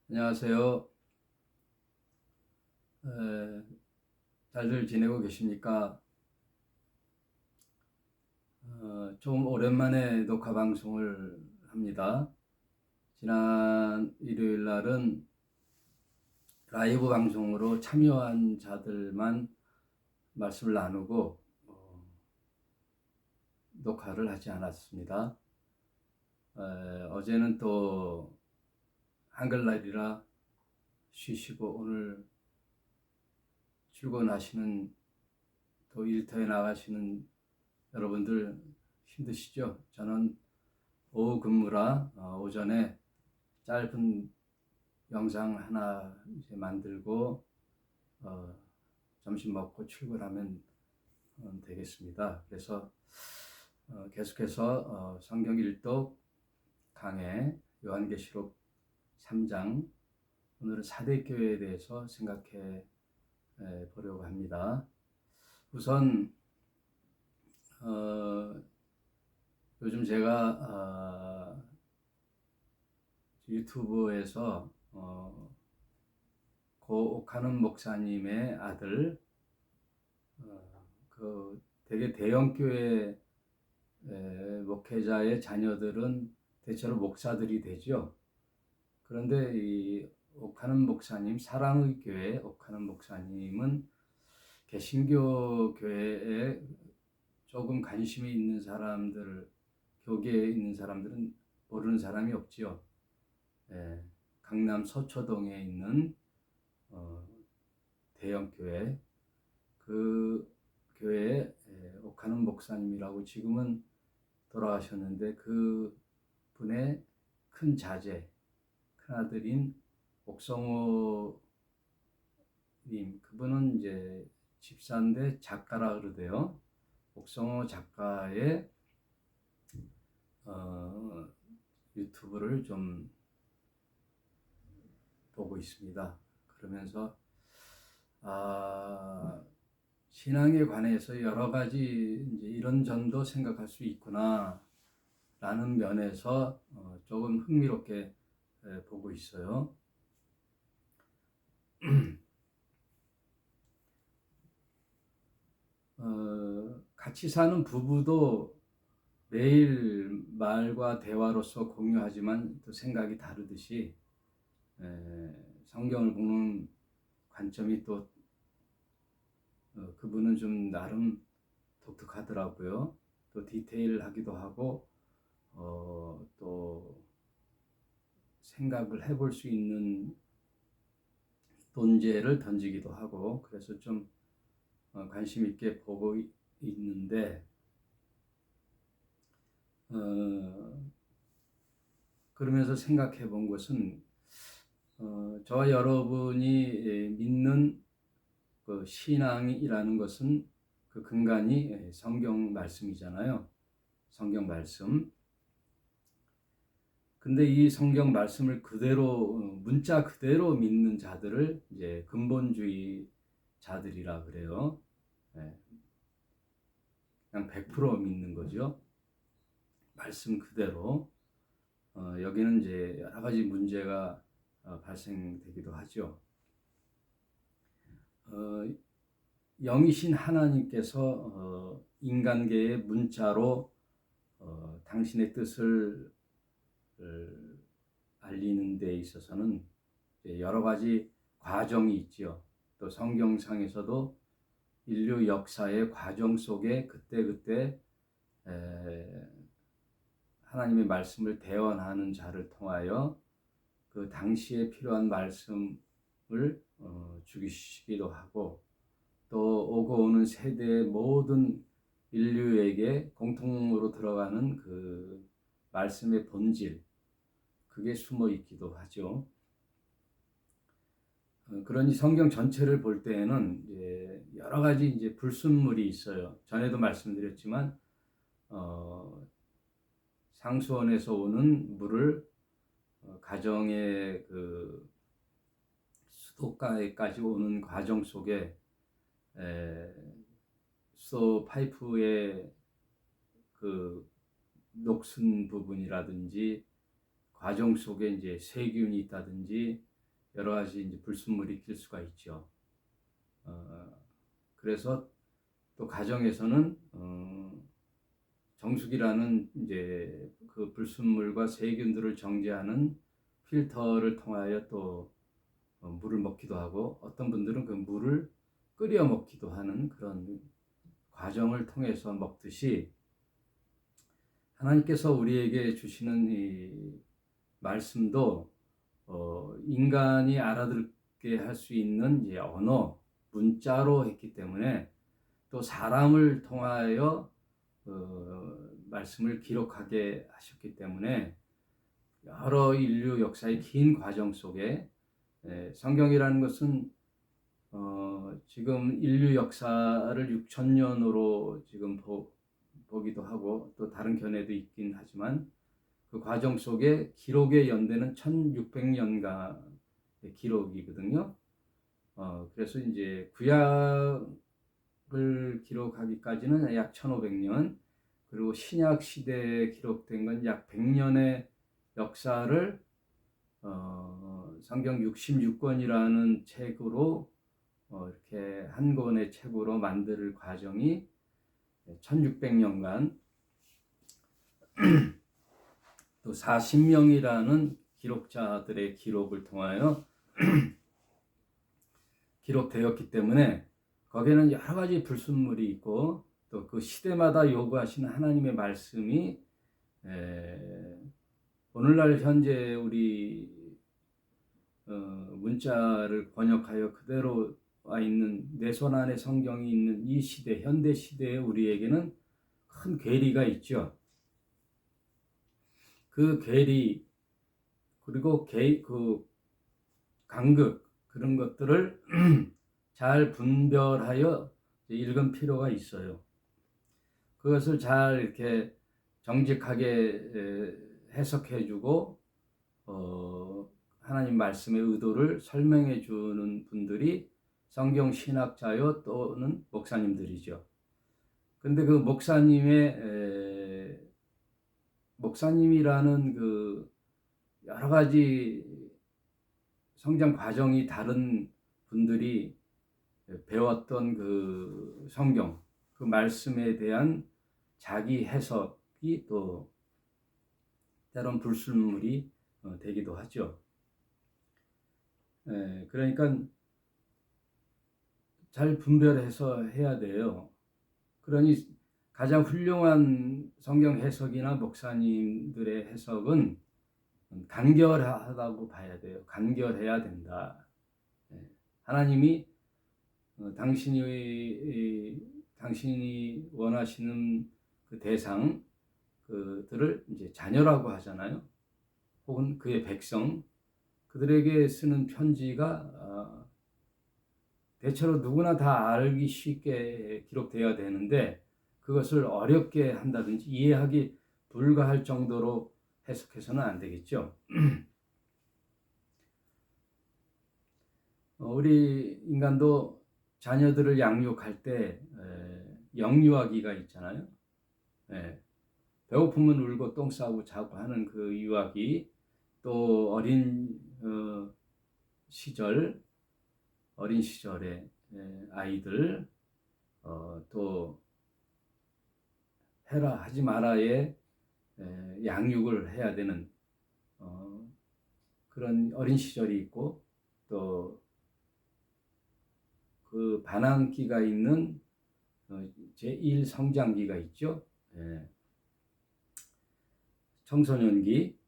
안녕하세요. 에, 잘들 지내고 계십니까? 좀 오랜만에 녹화 방송을 합니다. 지난 일요일 날은 라이브 방송으로 참여한 자들만 말씀을 나누고 녹화를 하지 않았습니다. 어제는 또 한글날이라 쉬시고 오늘 출근하시는 또 일터에 나가시는 여러분들 힘드시죠? 저는 오후 근무라 오전에 짧은 영상 하나 이제 만들고 점심 먹고 출근하면 되겠습니다. 그래서 계속해서 성경 일독 강해 요한계시록 3장 오늘은 사대교회에 대해서 생각해 보려고 합니다. 우선 요즘 제가 유튜브에서 고 옥하는 목사님의 아들 그 되게 대형 교회 목회자의 자녀들은 대체로 목사들이 되죠. 그런데 이 옥하는 목사님, 사랑의 교회 옥하는 목사님은 개신교 교회에 조금 관심이 있는 사람들, 교계에 있는 사람들은 모르는 사람이 없지요. 강남 서초동에 있는 대형 교회, 그 교회에 옥하는 목사님이라고 지금은 돌아가셨는데 그 분의 큰 자제, 큰 아들인 옥성호 님, 그분은 이제 집사인데 작가라 그러대요. 옥성호 작가의 유튜브를 좀 보고 있습니다. 그러면서 신앙에 관해서 여러 가지 이제 이런 점도 생각할 수 있구나 라는 면에서 조금 흥미롭게 보고 있어요. 같이 사는 부부도 매일 말과 대화로서 공유하지만 또 생각이 다르듯이 성경을 보는 관점이 또 그분은 좀 나름 독특하더라고요. 또 디테일하기도 하고 또 생각을 해볼 수 있는 논제를 던지기도 하고 그래서 좀 관심 있게 보고 있는데 그러면서 생각해 본 것은 저와 여러분이 믿는 그 신앙이라는 것은 그 근간이 성경 말씀이잖아요. 성경 말씀. 근데 이 성경 말씀을 그대로 문자 그대로 믿는 자들을 이제 근본주의 자들이라 그래요. 그냥 100% 믿는 거죠. 말씀 그대로. 여기는 이제 여러 가지 문제가 발생되기도 하죠. 영이신 하나님께서 인간계의 문자로 당신의 뜻을 알리는 데 있어서는 여러 가지 과정이 있지요. 또 성경상에서도 인류 역사의 과정 속에 그때그때 하나님의 말씀을 대언하는 자를 통하여 그 당시에 필요한 말씀을 주시기도 하고 또 오고 오는 세대의 모든 인류에게 공통으로 들어가는 그 말씀의 본질, 그게 숨어 있기도 하죠. 그러니 성경 전체를 볼 때에는 이제 여러 가지 이제 불순물이 있어요. 전에도 말씀드렸지만 상수원에서 오는 물을 가정의 그 수도가에까지 오는 과정 속에 수도 파이프의 그 녹슨 부분이라든지 과정 속에 이제 세균이 있다든지 여러 가지 이제 불순물이 낄 수가 있죠. 그래서 또 가정에서는 정수기라는 이제 그 불순물과 세균들을 정제하는 필터를 통하여 또 물을 먹기도 하고, 어떤 분들은 그 물을 끓여 먹기도 하는 그런 과정을 통해서 먹듯이, 하나님께서 우리에게 주시는 이 말씀도 인간이 알아듣게 할 수 있는 이제 언어, 문자로 했기 때문에, 또 사람을 통하여 말씀을 기록하게 하셨기 때문에, 여러 인류 역사의 긴 과정 속에 성경이라는 것은 지금 인류 역사를 6,000년으로 지금 보기도 하고, 또 다른 견해도 있긴 하지만, 그 과정 속에 기록의 연대는 1600년간의 기록이거든요. 그래서 이제 구약을 기록하기까지는 약 1500년, 그리고 신약 시대에 기록된 건 약 100년의 역사를 성경 66권이라는 책으로 이렇게 한 권의 책으로 만들 과정이 1600년간, 또 40명이라는 기록자들의 기록을 통하여 기록되었기 때문에, 거기에는 여러 가지 불순물이 있고, 또 그 시대마다 요구하시는 하나님의 말씀이 오늘날 현재 우리 문자를 번역하여 그대로 와 있는 내 손 안에 성경이 있는 이 시대, 현대 시대에 우리에게는 큰 괴리가 있죠. 그 괴리, 그리고 그 간극, 그런 것들을 잘 분별하여 읽을 필요가 있어요. 그것을 잘 이렇게 정직하게 해석해주고 하나님 말씀의 의도를 설명해 주는 분들이 성경 신학자요 또는 목사님들이죠. 근데 그 목사님이라는 그 여러 가지 성장 과정이 다른 분들이 배웠던 그 성경, 그 말씀에 대한 자기 해석이 또 때론 불순물이 되기도 하죠. 그러니까 잘 분별해서 해야 돼요. 그러니 가장 훌륭한 성경 해석이나 목사님들의 해석은 간결하다고 봐야 돼요. 간결해야 된다. 하나님이 당신이 원하시는 그 대상, 그들을 이제 자녀라고 하잖아요. 혹은 그의 백성, 그들에게 쓰는 편지가 대체로 누구나 다 알기 쉽게 기록되어야 되는데, 그것을 어렵게 한다든지 이해하기 불가할 정도로 해석해서는 안 되겠죠. 우리 인간도 자녀들을 양육할 때 영유아기가 있잖아요. 배고프면 울고 똥 싸고 자고 하는 그 유아기, 또 어린 시절에 아이들, 또 해라 하지 마라의 양육을 해야 되는 그런 어린 시절이 있고, 또 그 반항기가 있는 제1 성장기가 있죠. 청소년기,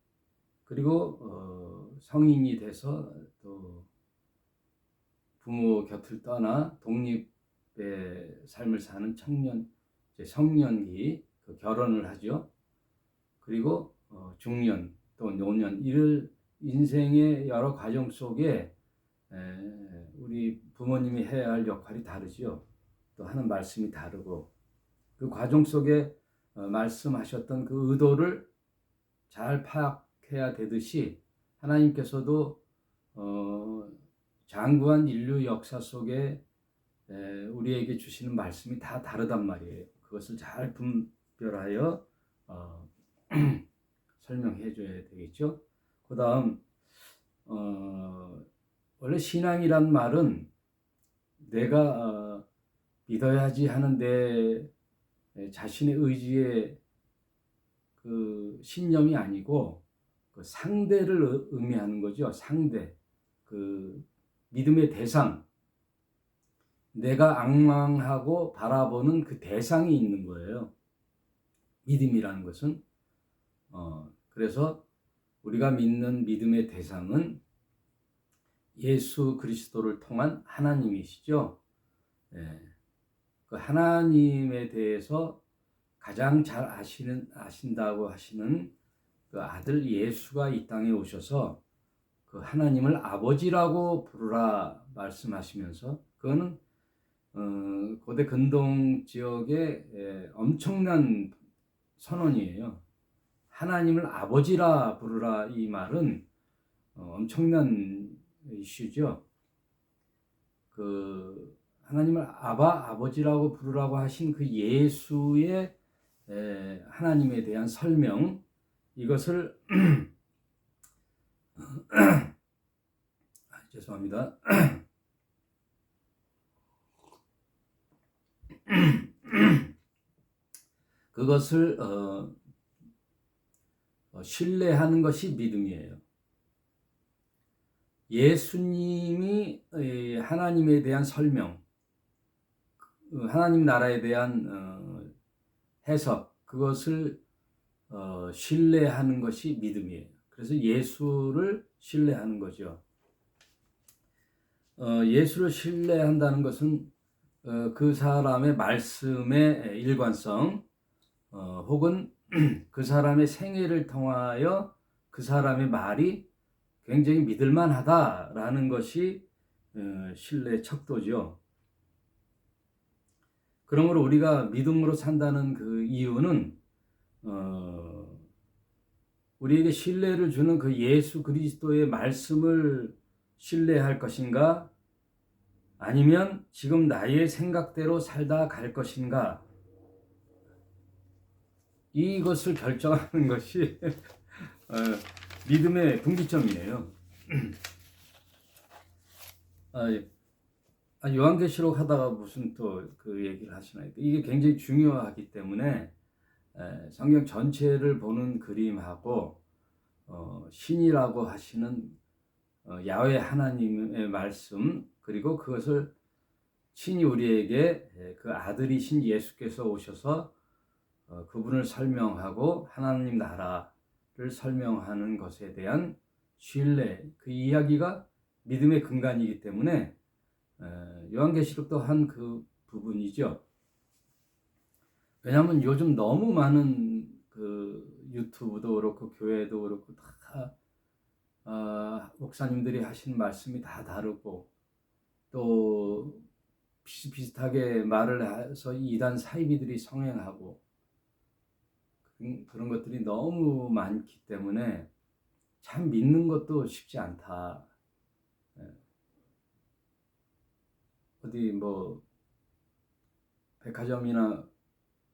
그리고 성인이 돼서 또 부모 곁을 떠나 독립의 삶을 사는 성년기, 그 결혼을 하죠. 그리고 중년, 또 노년, 이를 인생의 여러 과정 속에 우리 부모님이 해야 할 역할이 다르죠. 또 하는 말씀이 다르고, 그 과정 속에 말씀하셨던 그 의도를 잘 파악해야 되듯이, 하나님께서도 장구한 인류 역사 속에 우리에게 주시는 말씀이 다 다르단 말이에요. 그것을 잘 분별하여 설명해 줘야 되겠죠. 그 다음 원래 신앙이란 말은 내가 믿어야지 하는데 자신의 의지의 그 신념이 아니고 그 상대를 의미하는 거죠. 상대, 그 믿음의 대상, 내가 앙망하고 바라보는 그 대상이 있는 거예요. 믿음이라는 것은 그래서 우리가 믿는 믿음의 대상은 예수 그리스도를 통한 하나님이시죠. 예. 그 하나님에 대해서 가장 잘 아신다고 하시는 그 아들 예수가 이 땅에 오셔서 그 하나님을 아버지라고 부르라 말씀하시면서, 그거는 고대 근동 지역의 엄청난 선언이에요. 하나님을 아버지라 부르라, 이 말은 엄청난 이슈죠. 그 하나님을 아버지라고 부르라고 하신 그 예수의 하나님에 대한 설명, 이것을 죄송합니다. 그것을 신뢰하는 것이 믿음이에요. 예수님이 하나님에 대한 설명, 하나님 나라에 대한 해석, 그것을 신뢰하는 것이 믿음이에요. 그래서 예수를 신뢰하는 거죠. 예수를 신뢰한다는 것은 그 사람의 말씀의 일관성, 혹은 그 사람의 생애를 통하여 그 사람의 말이 굉장히 믿을만하다라는 것이 신뢰의 척도죠. 그러므로 우리가 믿음으로 산다는 그 이유는 우리에게 신뢰를 주는 그 예수 그리스도의 말씀을 신뢰할 것인가, 아니면 지금 나의 생각대로 살다 갈 것인가, 이것을 결정하는 것이 믿음의 분기점이에요. 요한계시록 하다가 무슨 또 그 얘기를 하시나요? 이게 굉장히 중요하기 때문에 성경 전체를 보는 그림하고 신이라고 하시는 야훼 하나님의 말씀, 그리고 그것을 친히 우리에게 그 아들이신 예수께서 오셔서 그분을 설명하고 하나님 나라를 설명하는 것에 대한 신뢰, 그 이야기가 믿음의 근간이기 때문에 요한계시록도 한 그 부분이죠. 왜냐하면 요즘 너무 많은 그 유튜브도 그렇고 교회도 그렇고 다 목사님들이 하신 말씀이 다 다르고, 또 비슷비슷하게 말을 해서 이단 사이비들이 성행하고, 그런 것들이 너무 많기 때문에 참 믿는 것도 쉽지 않다. 어디 뭐 백화점이나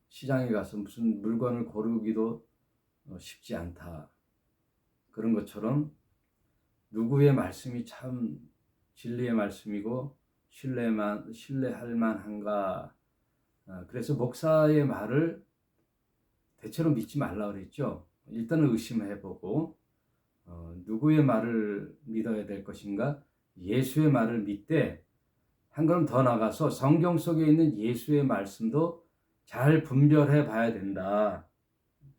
시장에 가서 무슨 물건을 고르기도 쉽지 않다. 그런 것처럼 누구의 말씀이 참 진리의 말씀이고 신뢰할 만한가. 그래서 목사의 말을 대체로 믿지 말라 그랬죠. 일단은 의심해보고 누구의 말을 믿어야 될 것인가? 예수의 말을 믿되 한 걸음 더 나가서 성경 속에 있는 예수의 말씀도 잘 분별해 봐야 된다.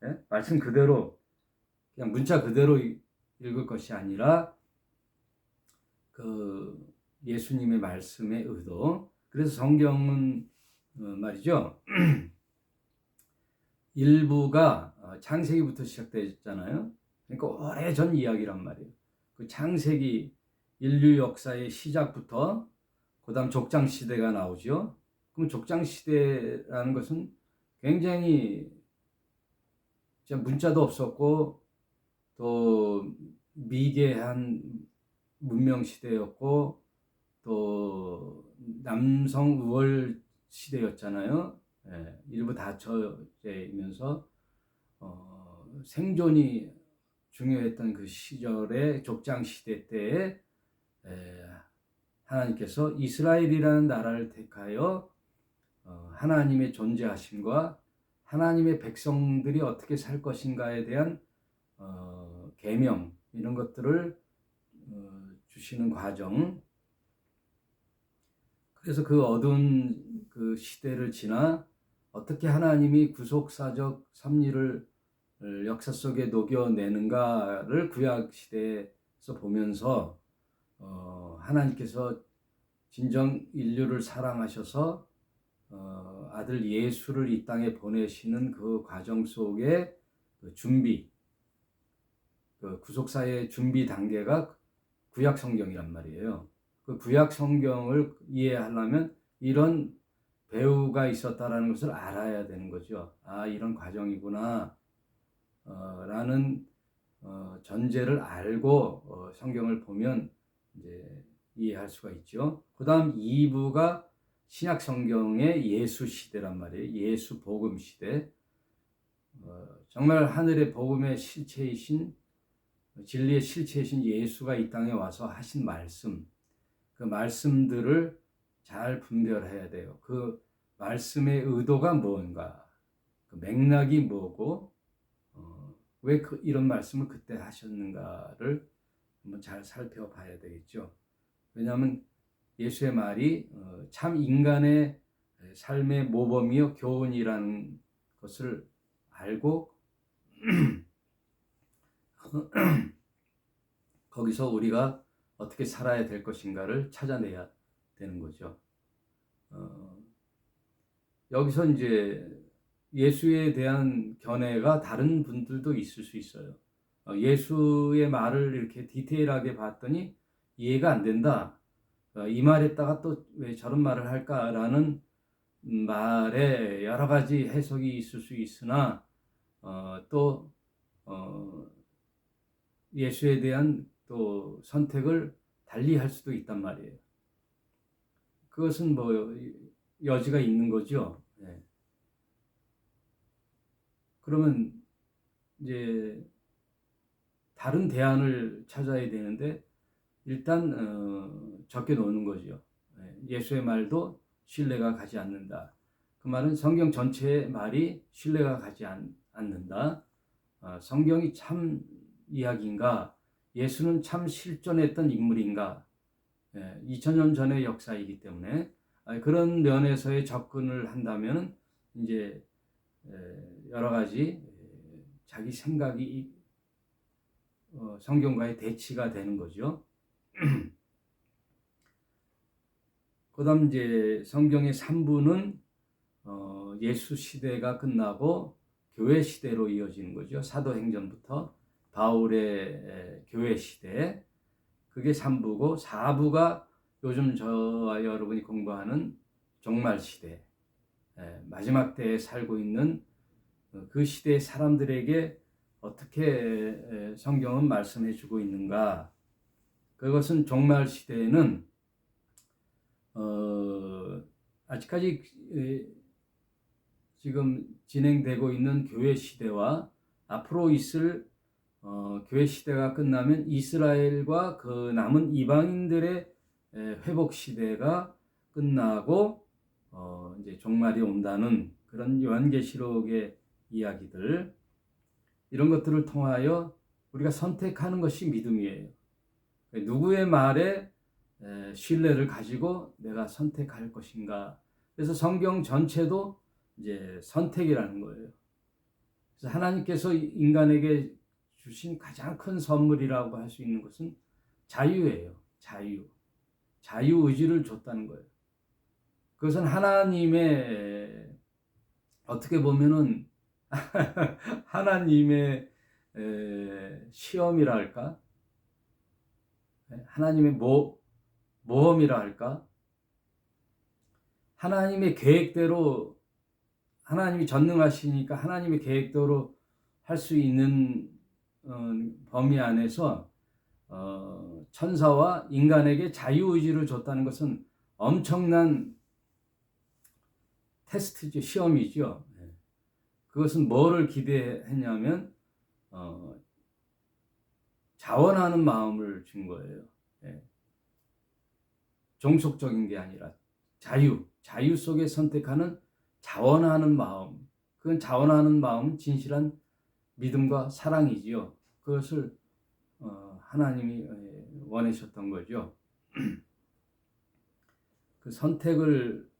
네? 말씀 그대로, 그냥 문자 그대로 읽을 것이 아니라 그 예수님의 말씀의 의도. 그래서 성경은 말이죠. 일부가 창세기부터 시작되었잖아요. 그러니까 오래전 이야기란 말이에요. 그 창세기 인류 역사의 시작부터 그 다음 족장시대가 나오죠. 그럼 족장시대라는 것은 굉장히 문자도 없었고 또 미개한 문명시대였고 또 남성 우월 시대였잖아요. 일부 닫혀지면서 생존이 중요했던 그 시절의 족장시대 때에 하나님께서 이스라엘이라는 나라를 택하여 하나님의 존재하심과 하나님의 백성들이 어떻게 살 것인가에 대한 계명 이런 것들을 주시는 과정. 그래서 그 어두운 그 시대를 지나 어떻게 하나님이 구속사적 섭리를 역사 속에 녹여내는가를 구약 시대에서 보면서 하나님께서 진정 인류를 사랑하셔서 아들 예수를 이 땅에 보내시는 그 과정 속에 그 준비, 그 구속사의 준비 단계가 구약 성경이란 말이에요. 그 구약 성경을 이해하려면 이런 배우가 있었다라는 것을 알아야 되는 거죠. 아, 이런 과정이구나 라는 전제를 알고 성경을 보면 이제 이해할 수가 있죠. 그 다음 2부가 신약 성경의 예수 시대란 말이에요. 예수 복음 시대. 정말 하늘의 복음의 실체이신, 진리의 실체이신 예수가 이 땅에 와서 하신 말씀, 그 말씀들을 잘 분별해야 돼요. 그 말씀의 의도가 뭔가, 그 맥락이 뭐고, 왜 이런 말씀을 그때 하셨는가를 한번 잘 살펴봐야 되겠죠. 왜냐하면 예수의 말이 참 인간의 삶의 모범이요 교훈이라는 것을 알고 거기서 우리가 어떻게 살아야 될 것인가를 찾아내야 되는 거죠. 여기서 이제 예수에 대한 견해가 다른 분들도 있을 수 있어요. 예수의 말을 이렇게 디테일하게 봤더니 이해가 안 된다. 이 말에다가 또 왜 저런 말을 할까라는 말에 여러 가지 해석이 있을 수 있으나 또 예수에 대한 또 선택을 달리 할 수도 있단 말이에요. 그것은 뭐 여지가 있는 거죠. 네. 그러면 이제 다른 대안을 찾아야 되는데 일단 적게 놓는 거죠. 예수의 말도 신뢰가 가지 않는다. 그 말은 성경 전체의 말이 신뢰가 가지 않는다. 성경이 참 이야기인가? 예수는 참 실존했던 인물인가? 2000년 전의 역사이기 때문에 그런 면에서의 접근을 한다면 이제 여러 가지 자기 생각이 성경과의 대치가 되는 거죠. 그다음 이제 성경의 3부는 예수 시대가 끝나고 교회 시대로 이어지는 거죠. 사도행전부터 바울의 교회 시대, 그게 3부고 4부가 요즘 저와 여러분이 공부하는 종말 시대, 마지막 때에 살고 있는 그 시대의 사람들에게 어떻게 성경은 말씀해 주고 있는가. 그것은 종말 시대에는 아직까지 지금 진행되고 있는 교회 시대와 앞으로 있을 교회 시대가 끝나면 이스라엘과 그 남은 이방인들의 회복 시대가 끝나고 이제 종말이 온다는 그런 요한계시록의 이야기들, 이런 것들을 통하여 우리가 선택하는 것이 믿음이에요. 누구의 말에 신뢰를 가지고 내가 선택할 것인가. 그래서 성경 전체도 이제 선택이라는 거예요. 그래서 하나님께서 인간에게 주신 가장 큰 선물이라고 할 수 있는 것은 자유예요. 자유 의지를 줬다는 거예요. 그것은 하나님의 어떻게 보면은 하나님의 시험이라 할까? 하나님의 모험이라 할까? 하나님의 계획대로, 하나님이 전능하시니까 하나님의 계획대로 할 수 있는 범위 안에서 천사와 인간에게 자유의지를 줬다는 것은 엄청난 테스트죠, 시험이죠. 그것은 뭐를 기대했냐면 자원하는 마음을 준 거예요. 종속적인 게 아니라 자유 속에 선택하는 자원하는 마음. 그건 자원하는 마음은 진실한 믿음과 사랑이지요. 그것을 하나님이 원하셨던 거죠. 그 선택을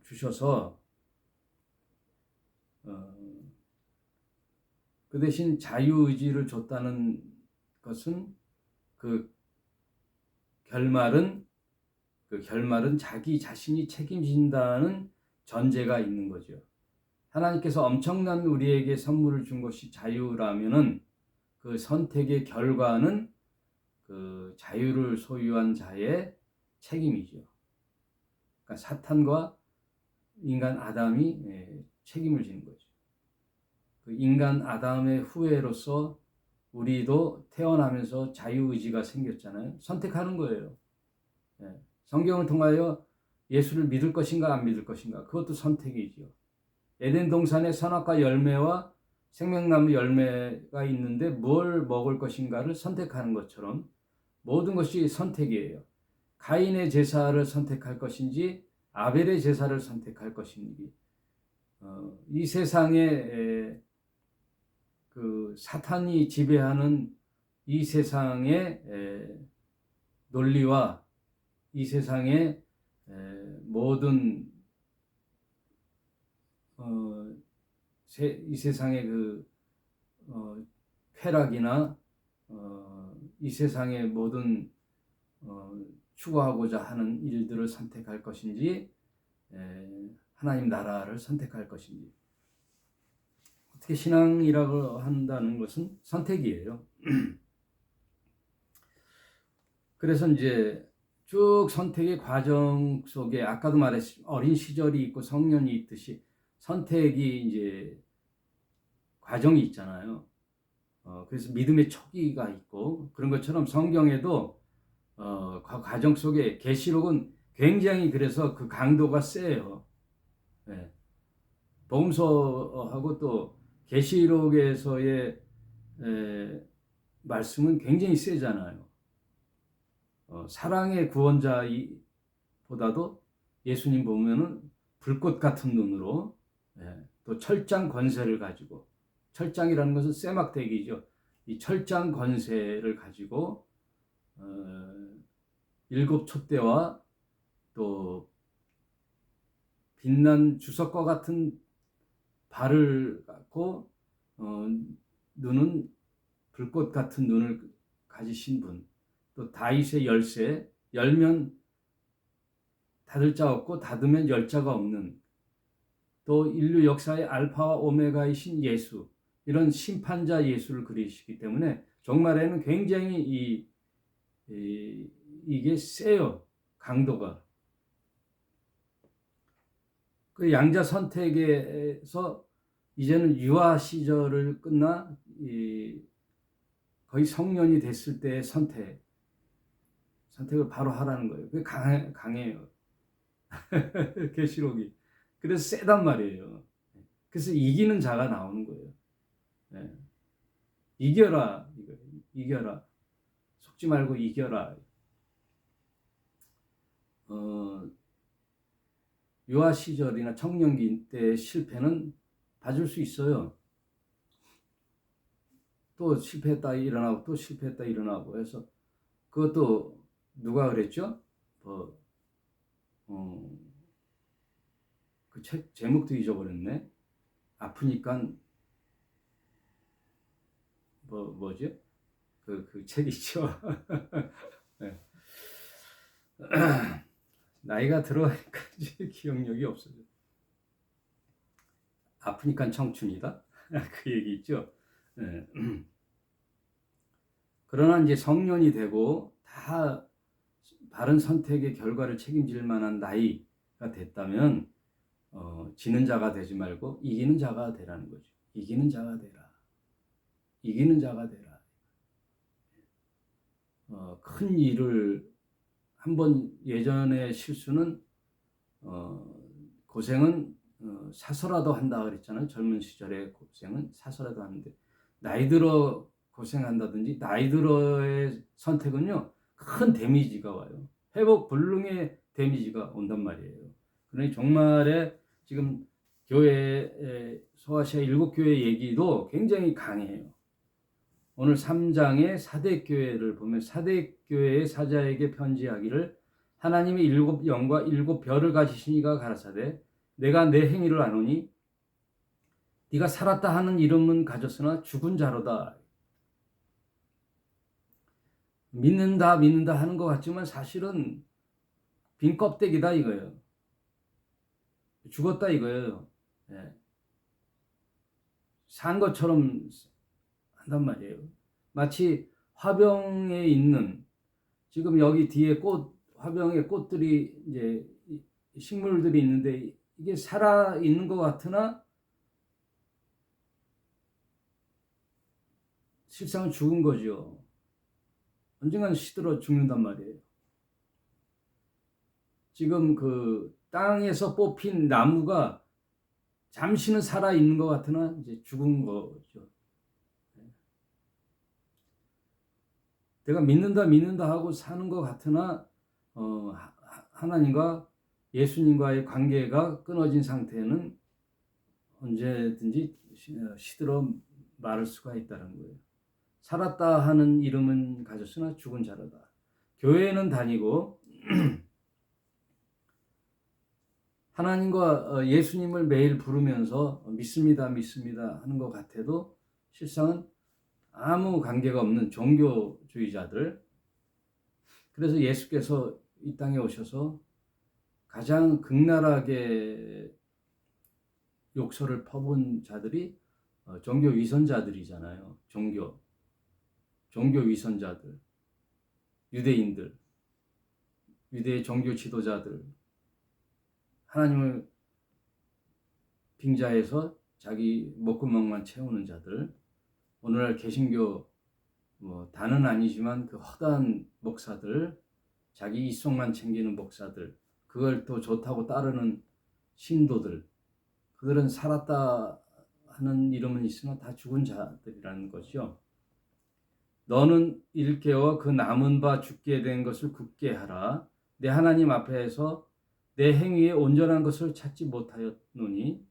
주셔서 그 대신 자유의지를 줬다는 것은 그 결말은 자기 자신이 책임진다는 전제가 있는 거죠. 하나님께서 엄청난 우리에게 선물을 준 것이 자유라면은 그 선택의 결과는 그 자유를 소유한 자의 책임이죠. 그러니까 사탄과 인간 아담이 책임을 지는 거죠. 그 인간 아담의 후예로서 우리도 태어나면서 자유의지가 생겼잖아요. 선택하는 거예요. 성경을 통하여 예수를 믿을 것인가 안 믿을 것인가, 그것도 선택이죠. 에덴 동산에 선악과 열매와 생명나무 열매가 있는데 뭘 먹을 것인가를 선택하는 것처럼 모든 것이 선택이에요. 가인의 제사를 선택할 것인지 아벨의 제사를 선택할 것인지, 이 세상에 그 사탄이 지배하는 이 세상의 논리와 이 세상의 모든 이 세상의 그 쾌락이나 이 세상의 모든 추구하고자 하는 일들을 선택할 것인지 하나님 나라를 선택할 것인지. 어떻게 신앙이라고 한다는 것은 선택이에요. 그래서 이제 쭉 선택의 과정 속에 아까도 말했지만 어린 시절이 있고 성년이 있듯이 선택이 이제 과정이 있잖아요. 그래서 믿음의 초기가 있고 그런 것처럼 성경에도 과정 속에 계시록은 굉장히 그래서 그 강도가 세요. 네. 복음서하고 또 계시록에서의 말씀은 굉장히 세잖아요. 사랑의 구원자보다도 예수님 보면은 불꽃 같은 눈으로 또 철장 권세를 가지고, 철장이라는 것은 쇠막대기죠. 이 철장 권세를 가지고 일곱 촛대와 또 빛난 주석과 같은 발을 갖고 눈은 불꽃 같은 눈을 가지신 분, 또 다윗의 열쇠, 열면 닫을 자 없고 닫으면 열 자가 없는, 또 인류 역사의 알파와 오메가이신 예수, 이런 심판자 예수를 그리시기 때문에 종말에는 굉장히 이게 세요. 강도가. 그 양자 선택에서 이제는 유아 시절을 끝나 거의 성년이 됐을 때의 선택을 바로 하라는 거예요. 그게 강해요. 계시록이. 그래서 세단 말이에요. 그래서 이기는 자가 나오는 거예요. 네. 이겨라. 속지 말고 이겨라. 유아 시절이나 청년기 때의 실패는 봐줄 수 있어요. 또 실패했다 일어나고 또 실패했다 일어나고 해서, 그것도 누가 그랬죠? 그 책 제목도 잊어버렸네. 아프니까 뭐죠? 그 책 있죠. 네. 나이가 들어가니까 기억력이 없어져. 아프니까 청춘이다. 그 얘기 있죠. 네. 그러나 이제 성년이 되고 다 바른 선택의 결과를 책임질 만한 나이가 됐다면 지는 자가 되지 말고 이기는 자가 되라는 거죠. 이기는 자가 되라. 이기는 자가 되라. 큰 일을 한번, 예전의 실수는 고생은 사서라도 한다 그랬잖아요. 젊은 시절의 고생은 사서라도 하는데, 나이 들어 고생한다든지 나이 들어의 선택은요 큰 데미지가 와요. 회복 불능의 데미지가 온단 말이에요. 그러니 종말에 지금 교회 소아시아 7교회 얘기도 굉장히 강해요. 오늘 3장의 사대교회를 보면 사대교회의 사자에게 편지하기를 하나님의 7 영과 7 별을 가지신 이가 가라사대 내가 내 행위를 아노니 네가 살았다 하는 이름은 가졌으나 죽은 자로다. 믿는다 하는 것 같지만 사실은 빈 껍데기다 이거예요. 죽었다 이거예요. 예. 산 것처럼 한단 말이에요. 마치 화병에 있는 지금 여기 뒤에 화병에 꽃들이 이제 식물들이 있는데 이게 살아 있는 것 같으나 실상은 죽은 거죠. 언젠간 시들어 죽는단 말이에요. 지금 그 땅에서 뽑힌 나무가 잠시는 살아 있는 것 같으나 이제 죽은 거죠. 내가 믿는다 하고 사는 것 같으나 하나님과 예수님과의 관계가 끊어진 상태는 언제든지 시들어 마를 수가 있다는 거예요. 살았다 하는 이름은 가졌으나 죽은 자로다. 교회는 다니고 하나님과 예수님을 매일 부르면서 믿습니다 하는 것 같아도 실상은 아무 관계가 없는 종교주의자들. 그래서 예수께서 이 땅에 오셔서 가장 극렬하게 욕설을 퍼본 자들이 종교 위선자들이잖아요. 종교 위선자들, 유대인들, 유대의 종교 지도자들, 하나님을 빙자해서 자기 먹구멍만 채우는 자들, 오늘날 개신교 다는 아니지만 그 허다한 목사들, 자기 이속만 챙기는 목사들, 그걸 또 좋다고 따르는 신도들, 그들은 살았다 하는 이름은 있으나 다 죽은 자들이라는 거죠. 너는 일깨워 그 남은 바 죽게 된 것을 굳게 하라. 내 하나님 앞에서 내 행위에 온전한 것을 찾지 못하였노니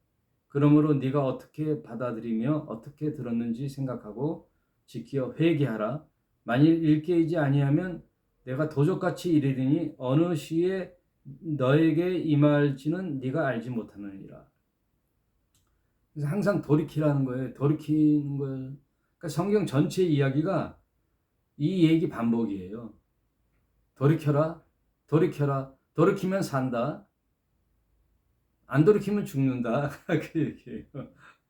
그러므로 네가 어떻게 받아들이며 어떻게 들었는지 생각하고 지켜 회개하라. 만일 일깨이지 아니하면 내가 도적같이 이르리니 어느 시에 너에게 임할지는 네가 알지 못하느니라. 그래서 항상 돌이키라는 거예요. 돌이키는 거예요. 그러니까 성경 전체 이야기가 이 얘기 반복이에요. 돌이켜라, 돌이키면 산다. 안 돌이키면 죽는다. 그 얘기예요.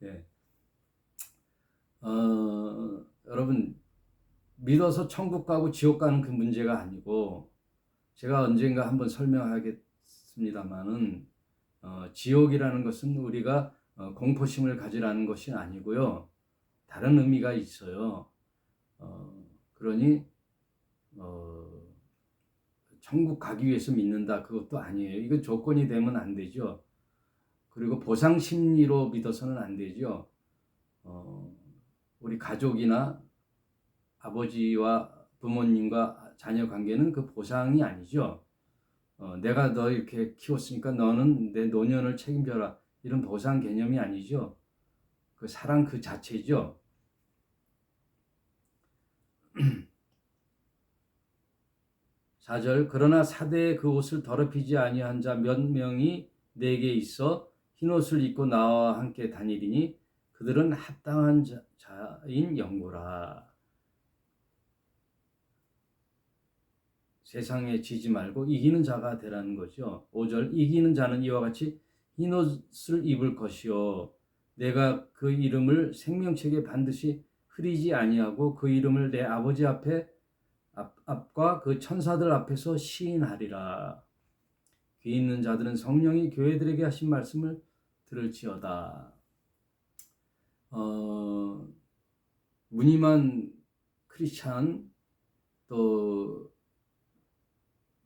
예. 여러분 믿어서 천국 가고 지옥 가는 그 문제가 아니고 제가 언젠가 한번 설명하겠습니다만은 지옥이라는 것은 우리가 공포심을 가지라는 것이 아니고요. 다른 의미가 있어요. 그러니 천국 가기 위해서 믿는다 그것도 아니에요. 이건 조건이 되면 안 되죠. 그리고 보상 심리로 믿어서는 안 되죠. 우리 가족이나 아버지와 부모님과 자녀 관계는 그 보상이 아니죠. 내가 너 이렇게 키웠으니까 너는 내 노년을 책임져라. 이런 보상 개념이 아니죠. 그 사랑 그 자체죠. 사절 그러나 사대에 그 옷을 더럽히지 아니한 자 몇 명이 내게 있어 흰 옷을 입고 나와 함께 다니리니 그들은 합당한 자인 영고라. 세상에 지지 말고 이기는 자가 되라는 거죠. 5절 이기는 자는 이와 같이 흰 옷을 입을 것이요 내가 그 이름을 생명책에 반드시 흐리지 아니하고 그 이름을 내 아버지 앞과 그 천사들 앞에서 시인하리라. 귀 있는 자들은 성령이 교회들에게 하신 말씀을 들을지어다. 무늬만 크리스찬 또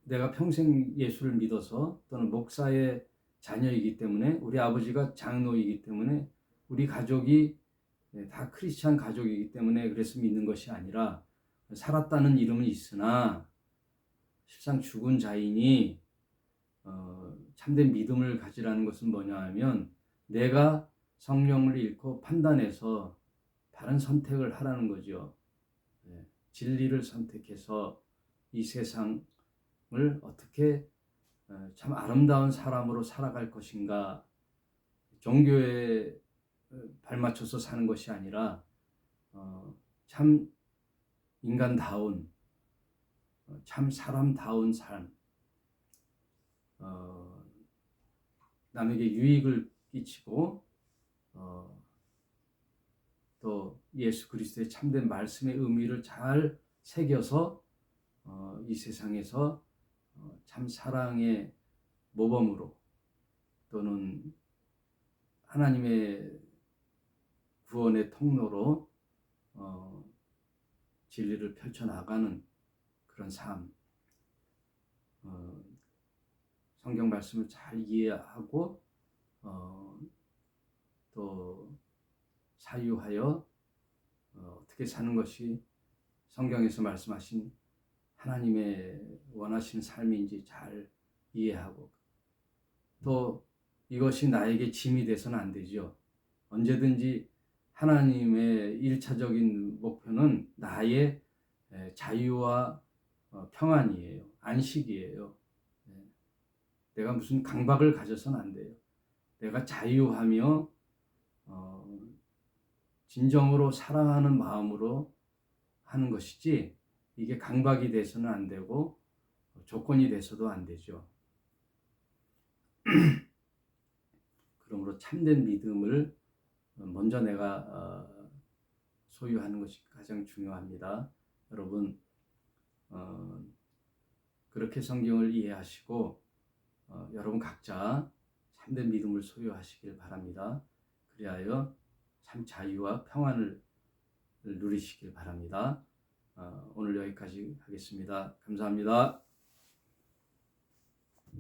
내가 평생 예수를 믿어서 또는 목사의 자녀이기 때문에 우리 아버지가 장로이기 때문에 우리 가족이 다 크리스찬 가족이기 때문에 그래서 믿는 것이 아니라 살았다는 이름은 있으나 실상 죽은 자인이 참된 믿음을 가지라는 것은 뭐냐 하면 내가 성령을 잃고 판단해서 바른 선택을 하라는 거죠. 진리를 선택해서 이 세상을 어떻게 참 아름다운 사람으로 살아갈 것인가, 종교에 발맞춰서 사는 것이 아니라 참 인간다운, 참 사람다운 삶, 남에게 유익을 끼치고 또 예수 그리스도의 참된 말씀의 의미를 잘 새겨서 이 세상에서 참 사랑의 모범으로 또는 하나님의 구원의 통로로 진리를 펼쳐나가는 그런 삶, 성경 말씀을 잘 이해하고 또 사유하여 어떻게 사는 것이 성경에서 말씀하신 하나님의 원하시는 삶인지 잘 이해하고 또 이것이 나에게 짐이 돼서는 안 되죠. 언제든지 하나님의 1차적인 목표는 나의 자유와 평안이에요. 안식이에요. 내가 무슨 강박을 가져서는 안 돼요. 내가 자유하며 진정으로 사랑하는 마음으로 하는 것이지 이게 강박이 돼서는 안 되고 조건이 돼서도 안 되죠. 그러므로 참된 믿음을 먼저 내가 소유하는 것이 가장 중요합니다. 여러분 그렇게 성경을 이해하시고 여러분 각자 참된 믿음을 소유하시길 바랍니다. 그리하여 참 자유와 평안을 누리시길 바랍니다. 오늘 여기까지 하겠습니다. 감사합니다.